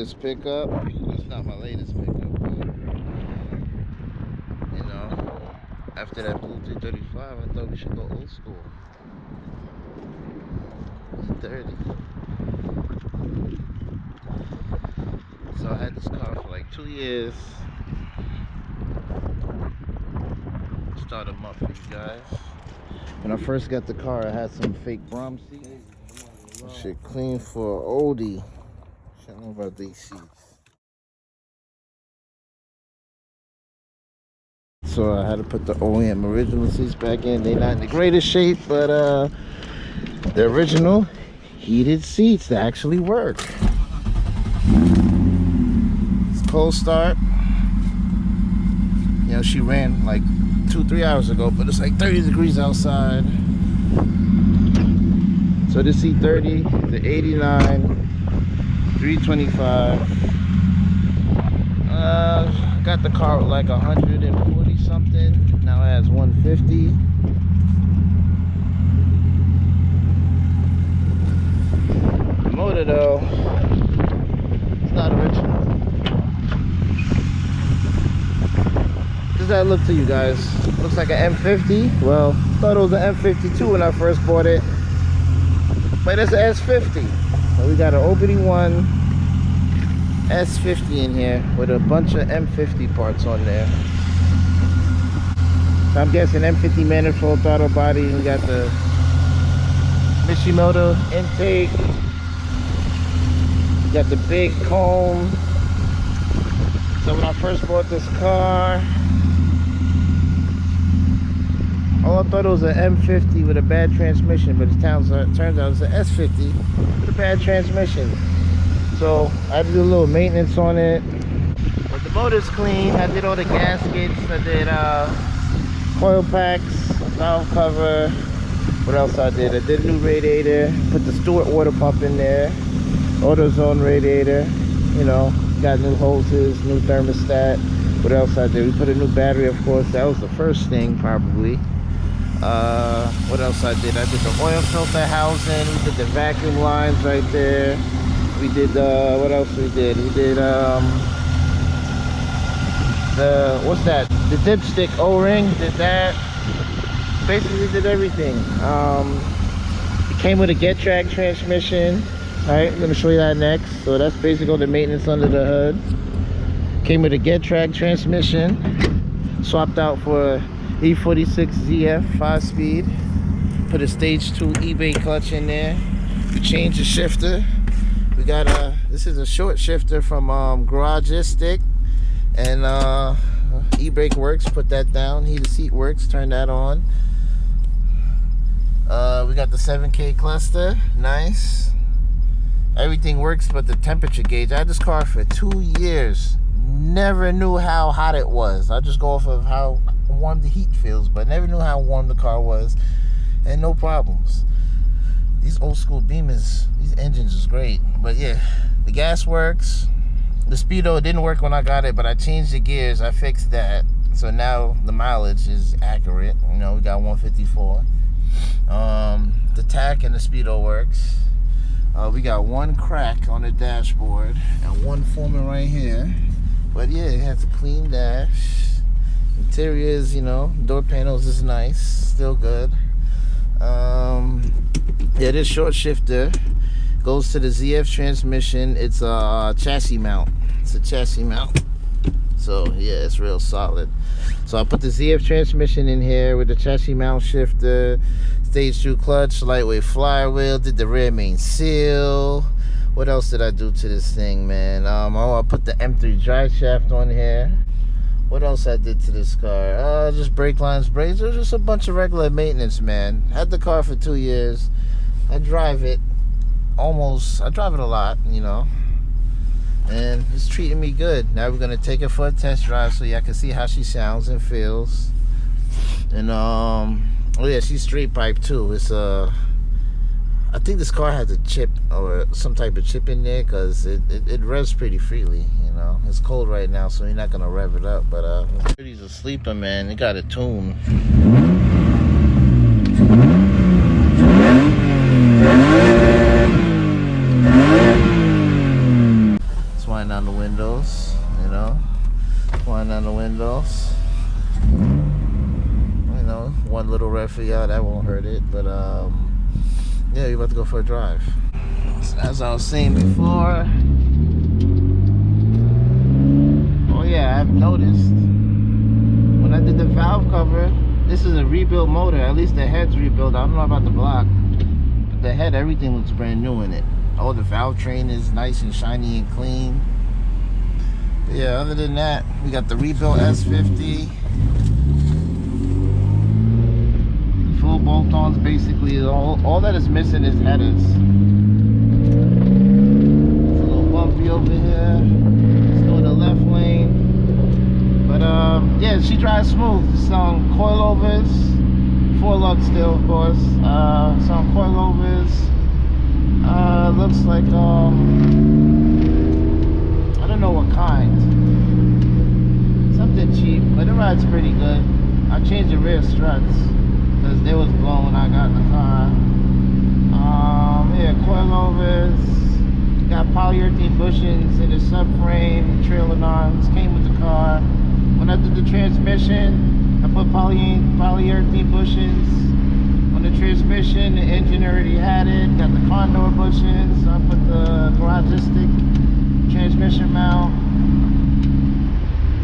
latest pickup. It's not my latest pickup, but you know, after that blue 335, I thought we should go old school. E30. So I had this car for like 2 years. Start them up for you guys. When I first got the car, I had some fake Brom seats. Shit clean for an oldie. I don't know about these seats. So I had to put the OEM original seats back in. They're not in the greatest shape, but the original heated seats that actually work. It's cold start. You know, she ran like 2-3 hours ago, but it's like 30 degrees outside. So this E30, the 89, 325. Got the car with like 140 something. Now it has 150. The motor though, it's not original. Does that look to you guys? Looks like an M50. Well, thought it was an M52 when I first bought it, but it's an S50. So we got an OBD1 S50 in here with a bunch of M50 parts on there. So I'm guessing M50 manifold, throttle body. We got the Mishimoto intake. We got the big comb. So when I first bought this car, I thought it was an M50 with a bad transmission, but it turns out it's an S50 with a bad transmission. So I had to do a little maintenance on it. But the motor's clean. I did all the gaskets. I did coil packs, valve cover. What else I did? I did a new radiator. Put the Stewart water pump in there. AutoZone radiator. You know, got new hoses, new thermostat. What else I did? We put a new battery, of course. That was the first thing, probably. What else I did? I did the oil filter housing. We did the vacuum lines right there. We did what else we did? We did the what's that? The dipstick O-ring. Did that. Basically did everything. It came with a GetTrack transmission. Alright, I'm gonna show you that next. So that's basically the maintenance under the hood. Came with a GetTrack transmission. Swapped out for E36 ZF 5-speed. Put a stage 2 eBay clutch in there. We changed the shifter. We got this is a short shifter from Garagistic, and e-brake works. Put that down. Heated seat works. Turn that on. We got the 7K cluster. Nice. Everything works but the temperature gauge. I had this car for 2 years. Never knew how hot it was. I just go off of how warm the heat feels, but never knew how warm the car was, and no problems. These old school Beamers, these engines is great. But yeah, the gas works. The speedo didn't work when I got it, but I changed the gears. I fixed that, so now the mileage is accurate. You know, we got 154. The tach and the speedo works. We got one crack on the dashboard and one forming right here. But yeah, it has a clean dash. Interiors, you know, door panels is nice, still good. Yeah, this short shifter goes to the ZF transmission. It's a chassis mount. It's a chassis mount. So yeah, it's real solid. So I put the ZF transmission in here with the chassis mount shifter, stage 2 clutch, lightweight flywheel, did the rear main seal. What else did I do to this thing, man? I put the M3 drive shaft on here. What else I did to this car? Just brake lines, brakes. It was just a bunch of regular maintenance, man. Had the car for 2 years. I drive it I drive it a lot, you know. And it's treating me good. Now we're gonna take it for a test drive so y'all can see how she sounds and feels. And oh yeah, she's straight pipe too. It's I think this car has a chip or some type of chip in there, because it revs pretty freely, you know. It's cold right now, so you're not gonna rev it up, but he's a sleeper, man. It got a tune. That's why windows, you know. Wind down the windows. You know, one little red for y'all, that won't hurt it. But yeah, you're about to go for a drive. So as I was saying before, oh yeah, I've noticed when I did the valve cover, this is a rebuilt motor. At least the head's rebuilt. I don't know about the block, but the head, everything looks brand new in it. Oh, the valve train is nice and shiny and clean. But yeah, other than that, we got the rebuilt S50. Full bolt-ons, basically. All that is missing is headers. It's a little bumpy over here. Let's go to the left lane. But yeah, she drives smooth. Some coilovers, 4-lug still, of course. Some coilovers. Looks like I don't know what kind. Something cheap, but it rides pretty good. I changed the rear struts because they was blown when I got in the car. Yeah, coilovers. Got polyurethane bushings in the subframe, trailing arms. Came with the car. When I did the transmission, I put polyurethane bushings on the transmission. The engine already had it. Got the condor bushings. So I put the garagistic transmission mount.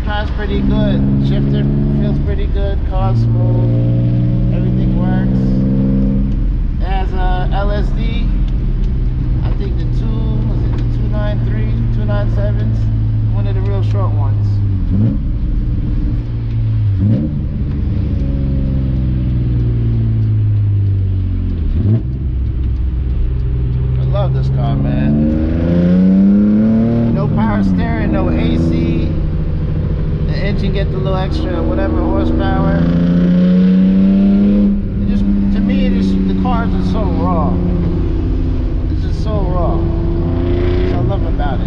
Drives pretty good. Shifter feels pretty good. Car's smooth. Everything works. It has a LSD. I think the 293, 297s. One of the real short ones. I love this car, man. No power steering, no AC. The engine gets a little extra, whatever horsepower. It just, to me, the cars are so raw. It's just so raw. That's what I love about it.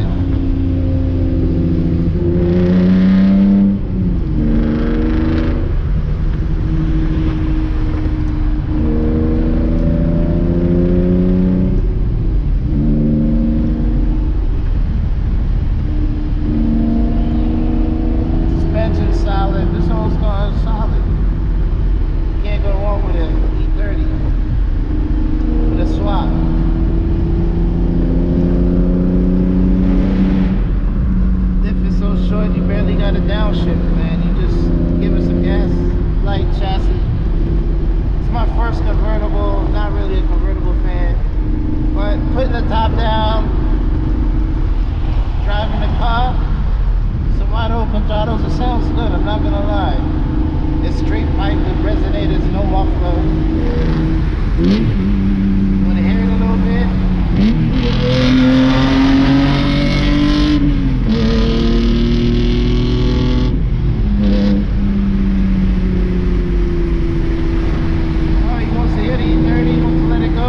Putting the top down, driving the car, some wide open throttles, it sounds good, I'm not gonna lie. It's straight pipe with resonators, no muffler. You wanna hear it a little bit? Oh, he wants to hear the E30, he wants to let it go.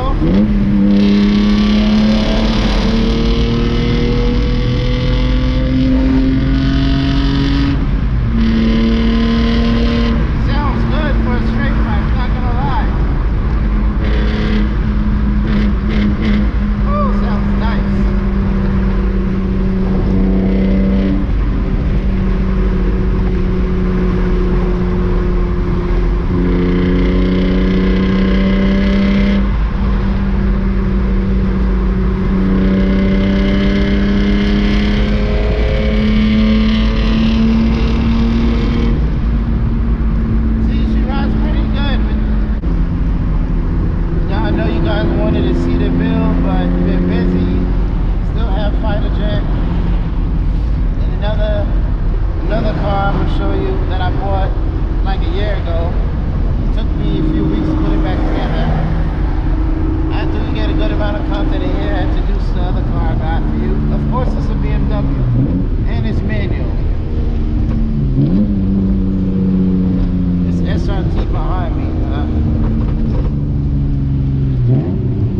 Another car I'm gonna show you that I bought like a year ago. It took me a few weeks to put it back together. After we get a good amount of content in here, I introduce the other car I got for you. Of course, it's a BMW, and it's manual. It's SRT behind me. I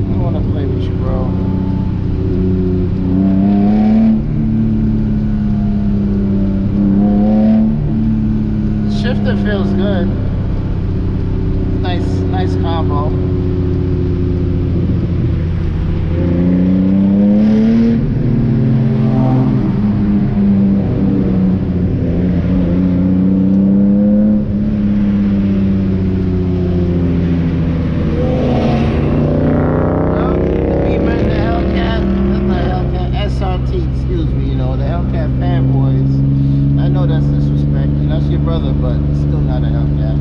don't want to play with you, bro. Shifter feels good. Nice combo. Still got a Hellcat.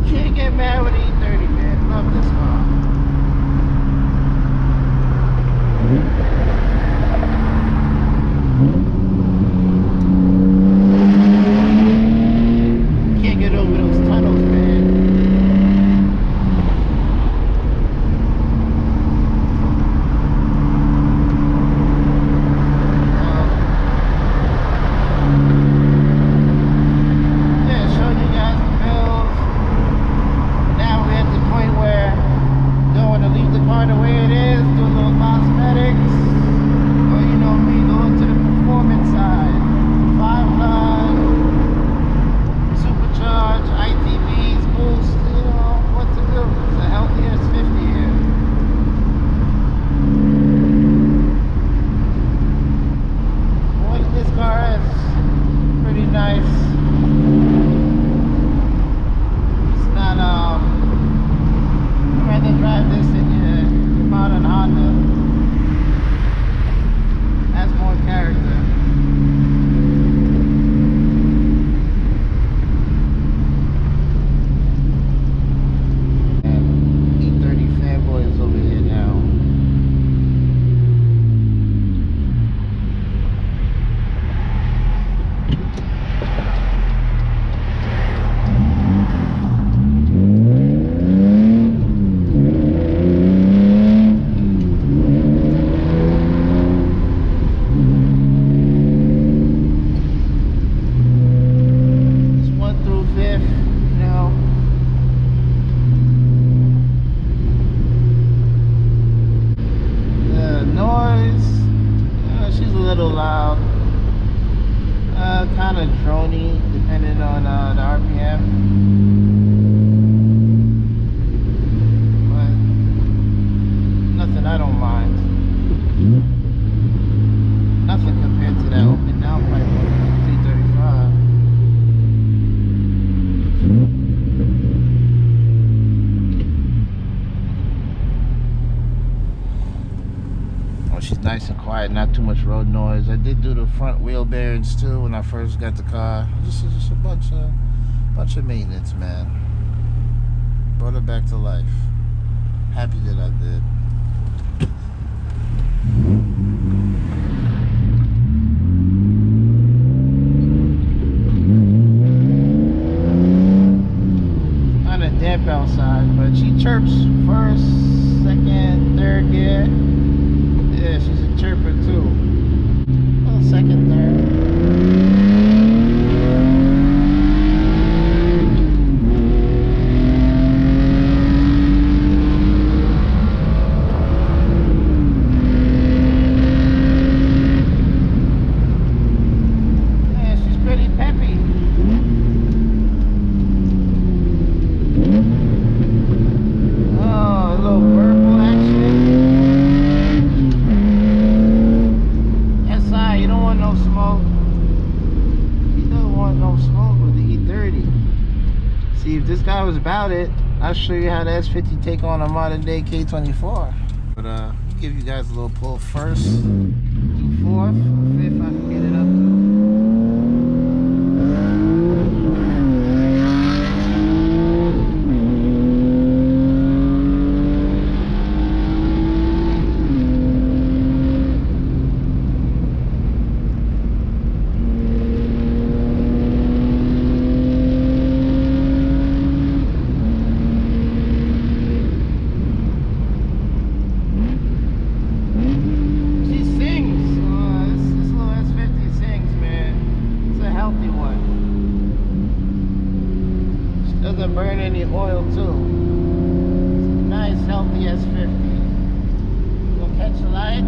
Can't get mad with E30, man. Love this car. Can't get over those tunnels, man. Yeah, showing you guys the bills. Now we're at the point where don't want to leave the car the way it is, do a little cosmetics, or you know me, go into the performance side. 5-line, supercharged, ITBs, boost, you know what to do. It's a healthy S50 here. What this car is pretty nice. It's not I'd rather drive this than your modern Honda. Has more character. And E30 fanboy is over here now. Loud, kind of drony depending on the RPM, but nothing I don't mind. Nothing compared to that open down pipe on 335. She's nice and quiet, not too much road noise. I did do the front wheel bearings too when I first got the car. This is just a bunch of maintenance, man. Brought it back to life. Happy that I did. Kind of damp outside, but she chirps first, second, third gear. Yeah, she's a chirper too. Well, second, third. Yeah, she's pretty peppy. Oh, a little purple action. You don't want no smoke. You don't want no smoke with the E30. See, if this guy was about it, I'll show you how the S50 take on a modern day K24. But I'll give you guys a little pull first, do fourth, fifth I can get it up to. Doesn't burn any oil too. Nice healthy S50. Gonna catch the light.